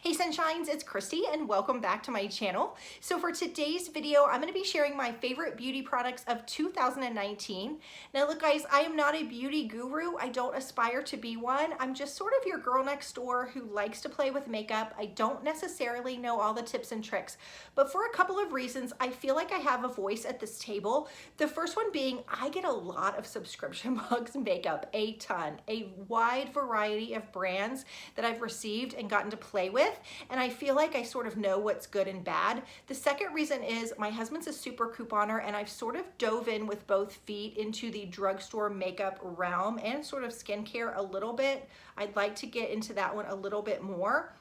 Hey Sunshines, it's Kristy and welcome back to my channel. So for today's video, I'm going to be sharing my favorite beauty products of 2019. Now look guys, I am not a beauty guru. I don't aspire to be one. I'm just sort of your girl next door who likes to play with makeup. I don't necessarily know all the tips and tricks, but for a couple of reasons, I feel like I have a voice at this table. The first one being I get a lot of subscription box makeup, a ton, a wide variety of brands that I've received and gotten to play with. And I feel like I sort of know what's good and bad. The second reason is my husband's a super couponer and I've sort of dove in with both feet into the drugstore makeup realm and sort of skincare a little bit. I'd like to get into that one a little bit more.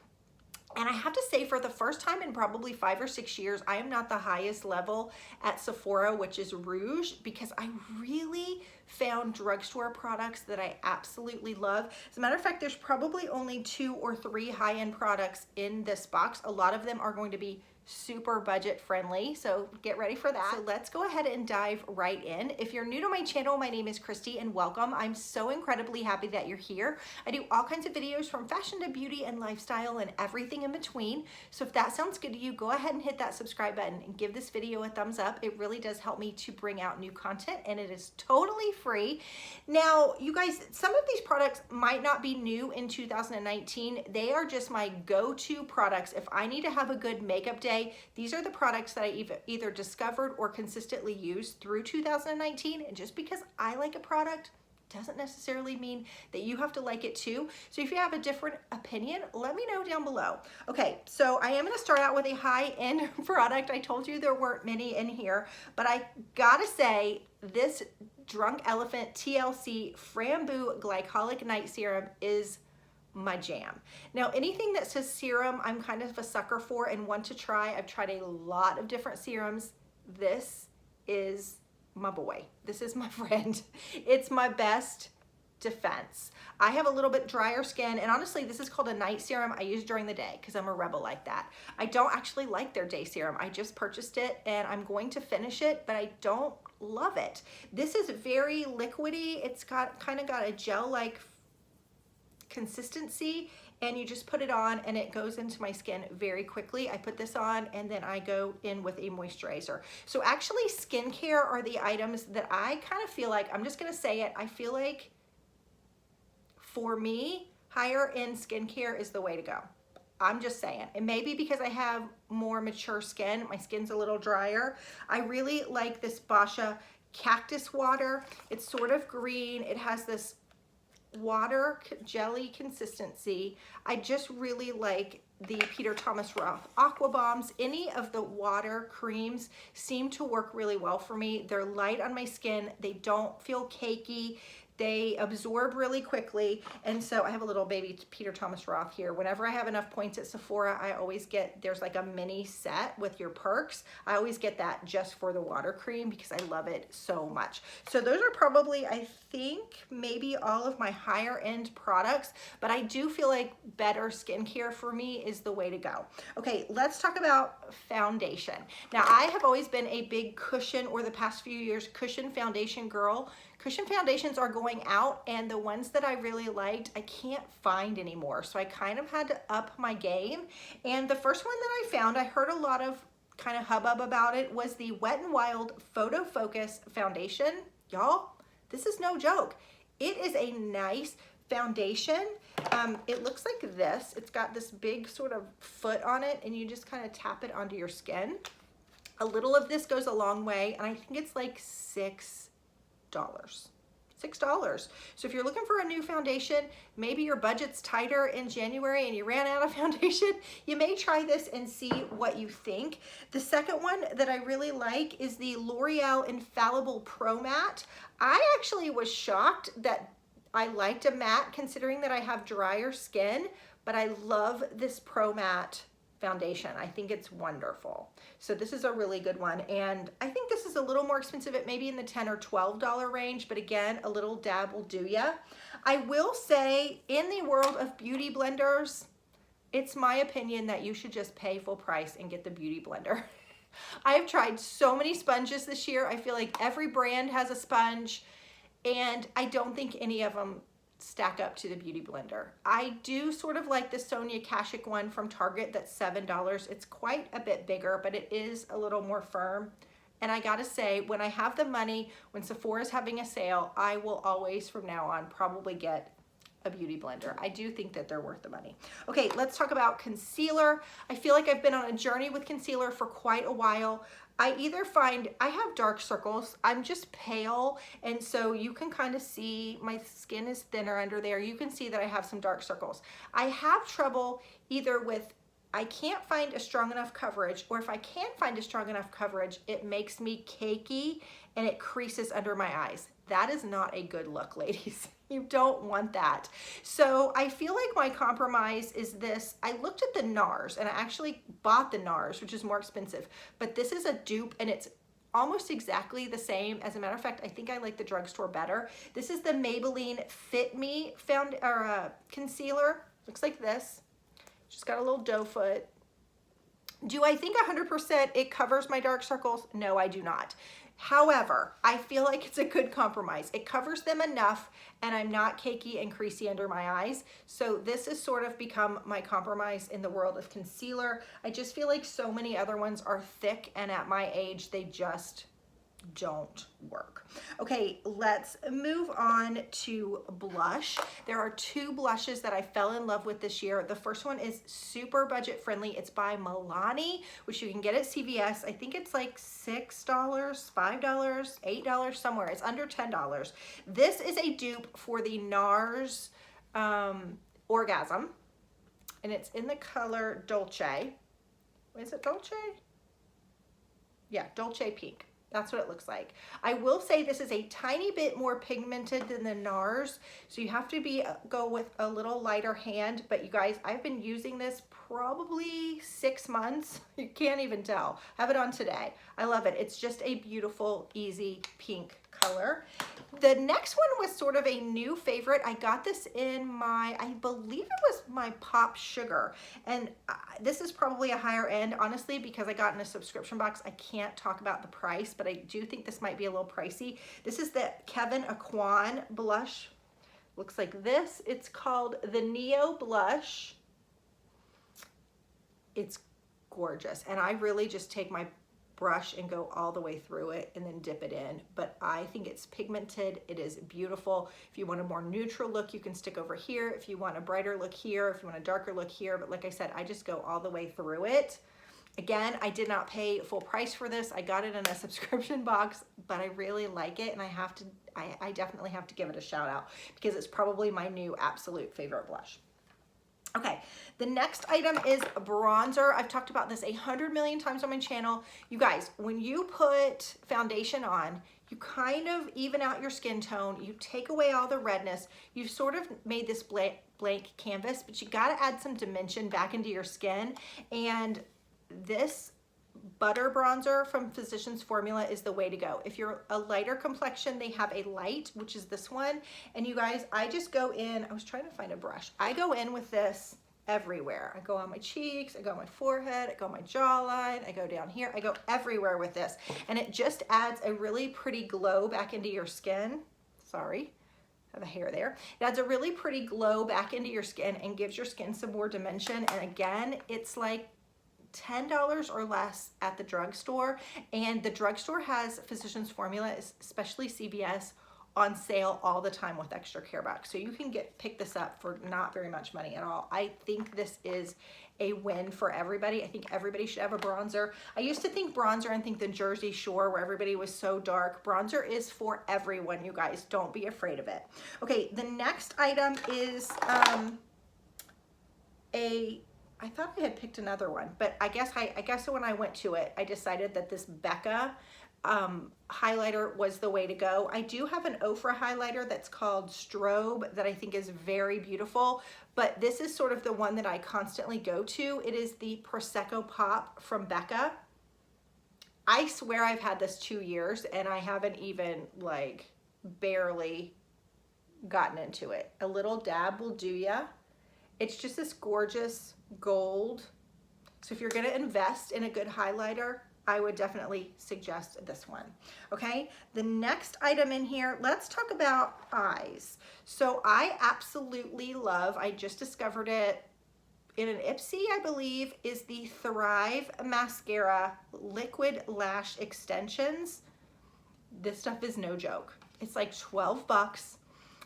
And I have to say, for the first time in probably 5 or 6 years, I am not the highest level at Sephora, which is Rouge, because I really found drugstore products that I absolutely love. As a matter of fact, there's probably only 2 or 3 high-end products in this box. A lot of them are going to be super budget friendly, so get ready for that. So let's go ahead and dive right in. If you're new to my channel, my name is Kristy and welcome. I'm so incredibly happy that you're here. I do all kinds of videos from fashion to beauty and lifestyle and everything in between. So if that sounds good to you, go ahead and hit that subscribe button and give this video a thumbs up. It really does help me to bring out new content and it is totally free. Now, you guys, some of these products might not be new in 2019. They are just my go-to products. If I need to have a good makeup day, these are the products that I either discovered or consistently used through 2019. And just because I like a product doesn't necessarily mean that you have to like it too. So if you have a different opinion, let me know down below. Okay, so I am going to start out with a high-end product. I told you there weren't many in here, but I gotta say this Drunk Elephant TLC Framboos Glycolic Night Serum is my jam. Now, anything that says serum, I'm kind of a sucker for and want to try. I've tried a lot of different serums. This is my boy. This is my friend. It's my best defense. I have a little bit drier skin, and honestly, this is called a night serum I use during the day because I'm a rebel like that. I don't actually like their day serum. I just purchased it and I'm going to finish it, but I don't love it. This is very liquidy. It's got kind of got a gel-like consistency, and you just put it on and it goes into my skin very quickly. I put this on and then I go in with a moisturizer. So actually skincare are the items that I kind of feel like, I'm just gonna say it, I feel like for me, higher end skincare is the way to go. I'm just saying. It may be because I have more mature skin. My skin's a little drier. I really like this Basha Cactus Water. It's sort of green. It has this water jelly consistency. I just really like the Peter Thomas Roth Aqua Bombs. Any of the water creams seem to work really well for me. They're light on my skin. They don't feel cakey. They absorb really quickly. And so I have a little baby Peter Thomas Roth here. Whenever I have enough points at Sephora, I always get, there's like a mini set with your perks. I always get that just for the water cream because I love it so much. So those are probably, I think, maybe all of my higher end products, but I do feel like better skincare for me is the way to go. Okay, let's talk about foundation. Now, I have always been a big cushion, or the past few years, cushion foundation girl. Cushion foundations are going out, and the ones that I really liked, I can't find anymore. So I kind of had to up my game. And the first one that I found, I heard a lot of kind of hubbub about it, was the Wet n Wild Photo Focus Foundation. Y'all, this is no joke. It is a nice foundation. It looks like this. It's got this big sort of foot on it, and you just kind of tap it onto your skin. A little of this goes a long way, and I think it's like $6. $6. So if you're looking for a new foundation, maybe your budget's tighter in January and you ran out of foundation, you may try this and see what you think. The second one that I really like is the L'Oreal Infallible Pro Matte. I actually was shocked that I liked a matte considering that I have drier skin, but I love this Pro Matte foundation. I think it's wonderful. So this is a really good one, and I think this is a little more expensive. It may be in the $10 or $12 range, but again, a little dab will do ya. I will say, in the world of beauty blenders, it's my opinion that you should just pay full price and get the beauty blender. I have tried so many sponges this year. I feel like every brand has a sponge, and I don't think any of them stack up to the Beauty Blender. I do sort of like the Sonia Kashuk one from Target that's $7. It's quite a bit bigger, but it is a little more firm. And I gotta say, when I have the money, when Sephora's having a sale, I will always from now on probably get a Beauty Blender. I do think that they're worth the money. Okay, let's talk about concealer. I feel like I've been on a journey with concealer for quite a while. I either find I have dark circles, I'm just pale, and so you can kind of see my skin is thinner under there. You can see that I have some dark circles. I have trouble either with I can't find a strong enough coverage, or if I can't find a strong enough coverage, it makes me cakey and it creases under my eyes. That is not a good look, ladies. You don't want that. So I feel like my compromise is this. I looked at the NARS and I actually bought the NARS, which is more expensive, but this is a dupe and it's almost exactly the same. As a matter of fact, I think I like the drugstore better. This is the Maybelline Fit Me concealer. Looks like this. Just got a little doe foot. Do I think 100% it covers my dark circles? No, I do not. However, I feel like it's a good compromise. It covers them enough and I'm not cakey and creasy under my eyes. So this has sort of become my compromise in the world of concealer. I just feel like so many other ones are thick and at my age, they just don't work. Okay, let's move on to blush. There are two blushes that I fell in love with this year. The first one is super budget friendly. It's by Milani, which you can get at CVS. I think it's like $6, $5, $8 somewhere. It's under $10. This is a dupe for the NARS Orgasm, and it's in the color Dolce. Is it Dolce? Yeah, Dolce Pink. That's what it looks like. I will say this is a tiny bit more pigmented than the NARS, so you have to go with a little lighter hand. But you guys, I've been using this probably 6 months. You can't even tell. I have it on today. I love it. It's just a beautiful, easy pink color. The next one was sort of a new favorite. I got this in my, I believe it was my Pop Sugar. And this is probably a higher end, honestly, because I got in a subscription box. I can't talk about the price, but I do think this might be a little pricey. This is the Kevyn Aucoin blush. Looks like this. It's called the Neo Blush. It's gorgeous. And I really just take my brush and go all the way through it and then dip it in. But I think it's pigmented. It is beautiful. If you want a more neutral look, you can stick over here. If you want a brighter look here, if you want a darker look here. But like I said, I just go all the way through it. Again, I did not pay full price for this. I got it in a subscription box, but I really like it. And I definitely have to give it a shout out because it's probably my new absolute favorite blush. Okay, the next item is bronzer. I've talked about this 100 million times on my channel. You guys, when you put foundation on, you kind of even out your skin tone. You take away all the redness. You've sort of made this blank canvas, but you gotta add some dimension back into your skin. And this butter bronzer from Physicians Formula is the way to go. If you're a lighter complexion, they have a light, which is this one. And you guys, I just go in, I was trying to find a brush. I go in with this everywhere. I go on my cheeks, I go on my forehead, I go on my jawline, I go down here, I go everywhere with this. And it just adds a really pretty glow back into your skin. Sorry, I have a hair there. It adds a really pretty glow back into your skin and gives your skin some more dimension. And again, it's like $10 or less at the drugstore, and the drugstore has Physicians Formula, especially CVS, on sale all the time with extra care bucks. So you can pick this up for not very much money at all. I think this is a win for everybody. I think everybody should have a bronzer. I used to think bronzer and think the Jersey Shore where everybody was so dark. Bronzer is for everyone, you guys. Don't be afraid of it. Okay, the next item is I thought I had picked another one, but I guess when I went to it, I decided that this Becca highlighter was the way to go. I do have an Ofra highlighter that's called Strobe that I think is very beautiful, but this is sort of the one that I constantly go to. It is the Prosecco Pop from Becca. I swear I've had this 2 years and I haven't even like barely gotten into it. A little dab will do ya. It's just this gorgeous gold. So if you're gonna invest in a good highlighter, I would definitely suggest this one. Okay, the next item in here, let's talk about eyes. So I absolutely love, I just discovered it in an Ipsy, I believe, is the Thrive Mascara Liquid Lash Extensions. This stuff is no joke. It's like 12 bucks.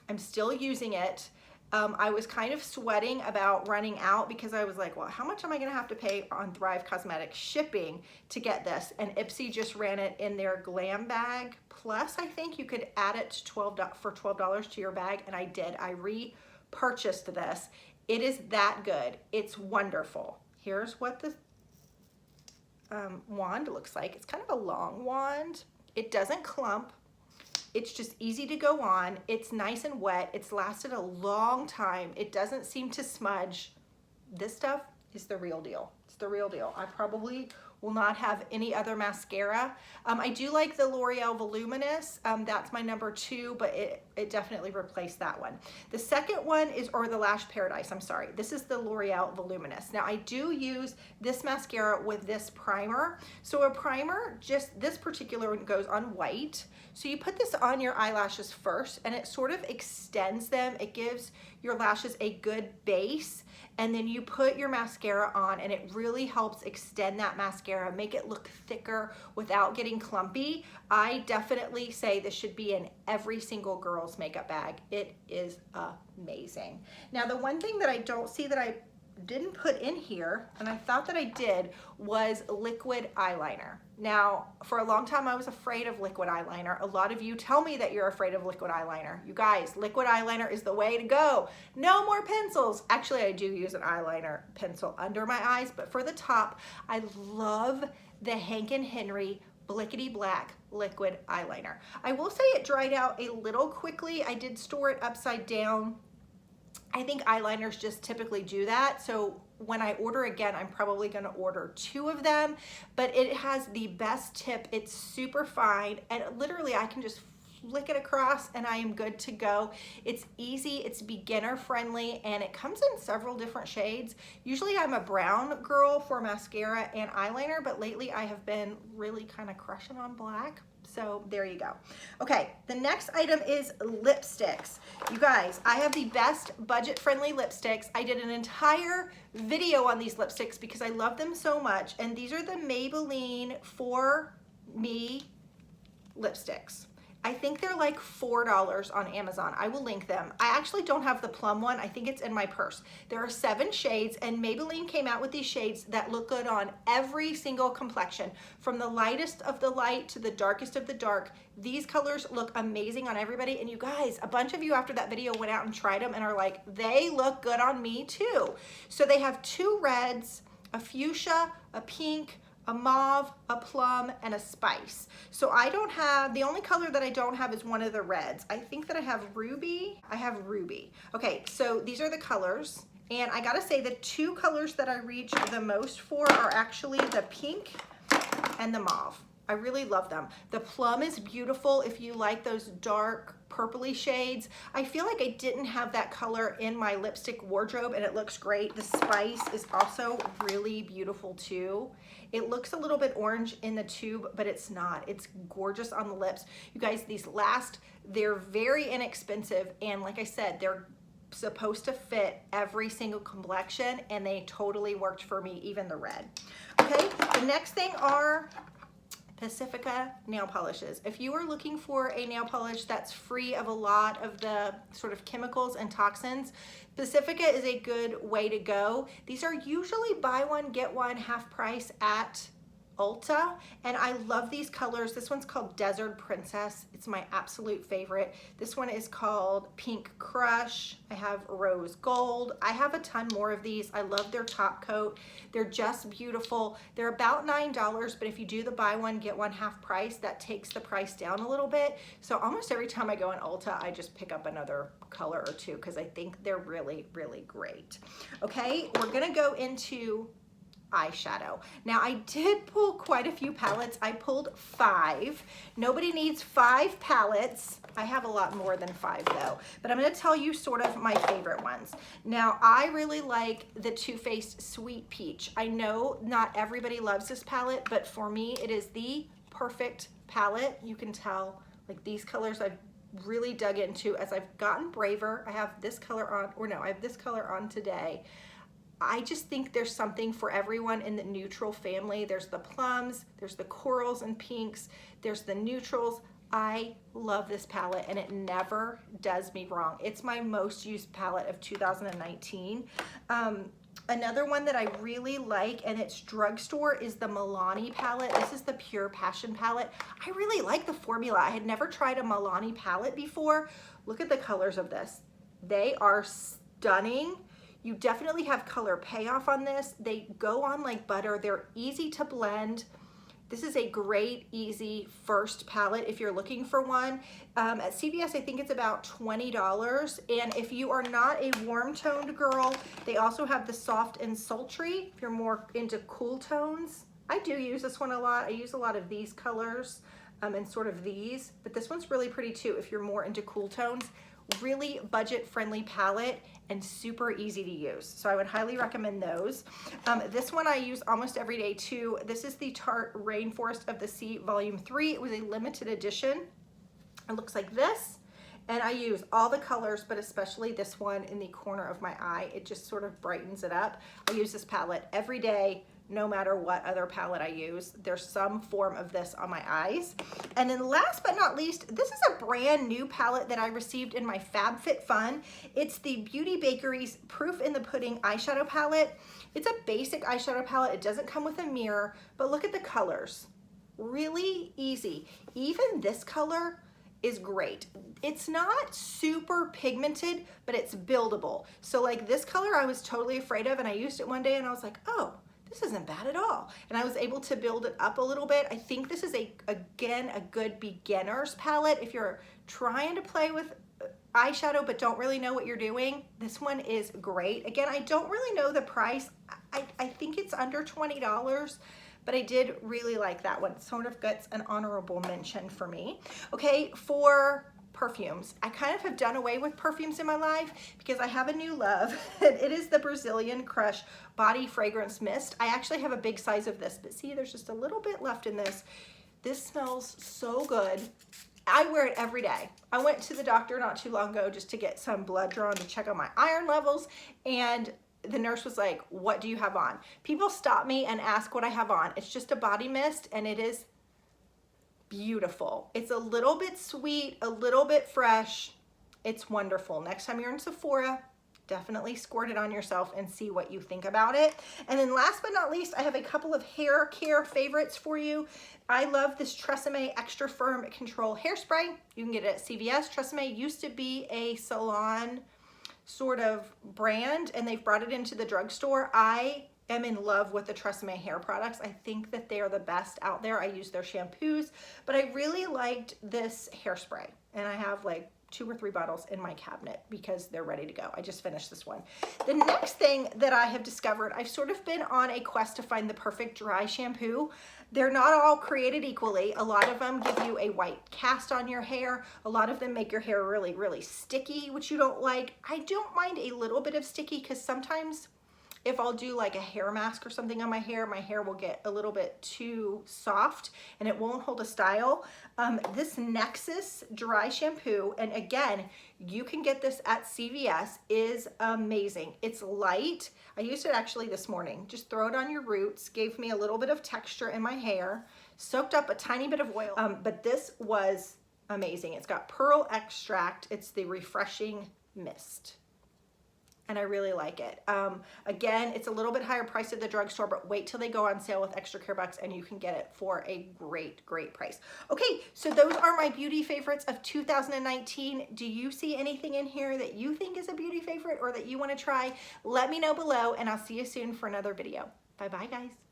I'm still using it. I was kind of sweating about running out because I was like, well, how much am I gonna have to pay on Thrive Cosmetics shipping to get this? And Ipsy just ran it in their glam bag. Plus, I think you could add it to $12 to your bag, and I did. I repurchased this. It is that good. It's wonderful. Here's what the wand looks like. It's kind of a long wand. It doesn't clump. It's just easy to go on. It's nice and wet. It's lasted a long time. It doesn't seem to smudge. This stuff is the real deal. It's the real deal. I probably will not have any other mascara. I do like the L'Oreal Voluminous. That's my number 2, but it definitely replaced that one. The second one is, or the Lash Paradise, I'm sorry. This is the L'Oreal Voluminous. Now I do use this mascara with this primer. So a primer, just this particular one goes on white. So you put this on your eyelashes first and it sort of extends them. It gives your lashes a good base, and then you put your mascara on and it really helps extend that mascara, make it look thicker without getting clumpy. I definitely say this should be in every single girl's makeup bag. It is amazing. Now the one thing that I don't see that I didn't put in here, and I thought that I did, was liquid eyeliner. Now, for a long time, I was afraid of liquid eyeliner. A lot of you tell me that you're afraid of liquid eyeliner. You guys, liquid eyeliner is the way to go. No more pencils. Actually, I do use an eyeliner pencil under my eyes, but for the top, I love the Hank & Henry Blickety Black liquid eyeliner. I will say it dried out a little quickly. I did store it upside down. I think eyeliners just typically do that. So when I order again, I'm probably gonna order 2 of them, but it has the best tip. It's super fine, and literally I can just flick it across and I am good to go. It's easy, it's beginner friendly, and it comes in several different shades. Usually I'm a brown girl for mascara and eyeliner, but lately I have been really kind of crushing on black. So there you go. Okay, the next item is lipsticks. You guys, I have the best budget-friendly lipsticks. I did an entire video on these lipsticks because I love them so much. And these are the Maybelline For Me lipsticks. I think they're like $4 on Amazon. I will link them. I actually don't have the plum one. I think it's in my purse. There are 7 shades, and Maybelline came out with these shades that look good on every single complexion. From the lightest of the light to the darkest of the dark, these colors look amazing on everybody. And you guys, a bunch of you after that video went out and tried them and are like, they look good on me too. So they have 2 reds, a fuchsia, a pink, a mauve, a plum, and a spice. So I don't have, the only color that I don't have is one of the reds. I think that I have ruby. I have ruby. Okay, so these are the colors. And I gotta say the 2 colors that I reach the most for are actually the pink and the mauve. I really love them. The plum is beautiful if you like those dark purpley shades. I feel like I didn't have that color in my lipstick wardrobe and it looks great. The spice is also really beautiful too. It looks a little bit orange in the tube, but it's not. It's gorgeous on the lips. You guys, these last, they're very inexpensive, and like I said, they're supposed to fit every single complexion, and they totally worked for me, even the red. Okay, the next thing are Pacifica nail polishes. If you are looking for a nail polish that's free of a lot of the sort of chemicals and toxins, Pacifica is a good way to go. These are usually buy one, get one half price at Ulta, and I love these colors. This one's called Desert Princess. It's my absolute favorite. This one is called Pink Crush. I have Rose Gold. I have a ton more of these. I love their top coat. They're just beautiful. They're about $9, but if you do the buy one, get one half price, that takes the price down a little bit. So almost every time I go in Ulta, I just pick up another color or 2 because I think they're really, really great. Okay, we're gonna go into eyeshadow. Now I did pull quite a few palettes. I pulled 5. Nobody needs 5 palettes. I have a lot more than 5 though, but I'm going to tell you sort of my favorite ones. Now I really like the Too Faced Sweet Peach. I know not everybody loves this palette, but for me it is the perfect palette. You can tell like these colors I've really dug into as I've gotten braver. I have this color on, or no, I have this color on today. I just think there's something for everyone in the neutral family. There's the plums, there's the corals and pinks, there's the neutrals. I love this palette and it never does me wrong. It's my most used palette of 2019. Another one that I really like, and it's drugstore, is the Milani palette. This is the Pure Passion palette. I really like the formula. I had never tried a Milani palette before. Look at the colors of this. They are stunning. You definitely have color payoff on this. They go on like butter. They're easy to blend. This is a great, easy first palette if you're looking for one. At CVS, I think it's about $20. And if you are not a warm-toned girl, they also have the soft and sultry if you're more into cool tones. I do use this one a lot. I use a lot of these colors and sort of these, but this one's really pretty too if you're more into cool tones. Really budget-friendly palette and super easy to use. So I would highly recommend those. This one I use almost every day too. This is the Tarte Rainforest of the Sea Volume 3. It was a limited edition. It looks like this. And I use all the colors, but especially this one in the corner of my eye. It just sort of brightens it up. I use this palette every day, no matter what other palette I use. There's some form of this on my eyes. And then last but not least, this is a brand new palette that I received in my FabFitFun. It's the Beauty Bakery's Proof in the Pudding eyeshadow palette. It's a basic eyeshadow palette. It doesn't come with a mirror, but look at the colors. Really easy. Even this color is great. It's not super pigmented, but it's buildable. So like this color I was totally afraid of, and I used it one day and I was like, oh, this isn't bad at all. And I was able to build it up a little bit. I think this is again, a good beginner's palette. If you're trying to play with eyeshadow but don't really know what you're doing, this one is great. Again, I don't really know the price. I think it's under $20, but I did really like that one. It sort of gets an honorable mention for me. Okay, for perfumes. I kind of have done away with perfumes in my life because I have a new love. It is the Brazilian Crush Body Fragrance Mist. I actually have a big size of this, but see, there's just a little bit left in this. This smells so good. I wear it every day. I went to the doctor not too long ago just to get some blood drawn to check on my iron levels, and the nurse was like, what do you have on? People stop me and ask what I have on. It's just a body mist, and it is beautiful. It's a little bit sweet, a little bit fresh. It's wonderful. Next time you're in Sephora, definitely squirt it on yourself and see what you think about it. And then last but not least, I have a couple of hair care favorites for you. I love this Tresemme Extra Firm Control Hairspray. You can get it at CVS. Tresemme used to be a salon sort of brand, and they've brought it into the drugstore. I am in love with the Tresemme hair products. I think that they are the best out there. I use their shampoos, but I really liked this hairspray, and I have like 2 or 3 bottles in my cabinet because they're ready to go. I just finished this one. The next thing that I have discovered, I've sort of been on a quest to find the perfect dry shampoo. They're not all created equally. A lot of them give you a white cast on your hair. A lot of them make your hair really, really sticky, which you don't like. I don't mind a little bit of sticky because sometimes if I'll do like a hair mask or something on my hair will get a little bit too soft and it won't hold a style. This Nexus Dry Shampoo, and again, you can get this at CVS, is amazing. It's light. I used it actually this morning. Just throw it on your roots, gave me a little bit of texture in my hair, soaked up a tiny bit of oil, but this was amazing. It's got pearl extract. It's the refreshing mist, and I really like it. Again, it's a little bit higher priced at the drugstore, but wait till they go on sale with extra care bucks and you can get it for a great, great price. Okay, so those are my beauty favorites of 2019. Do you see anything in here that you think is a beauty favorite or that you want to try? Let me know below, and I'll see you soon for another video. Bye-bye, guys.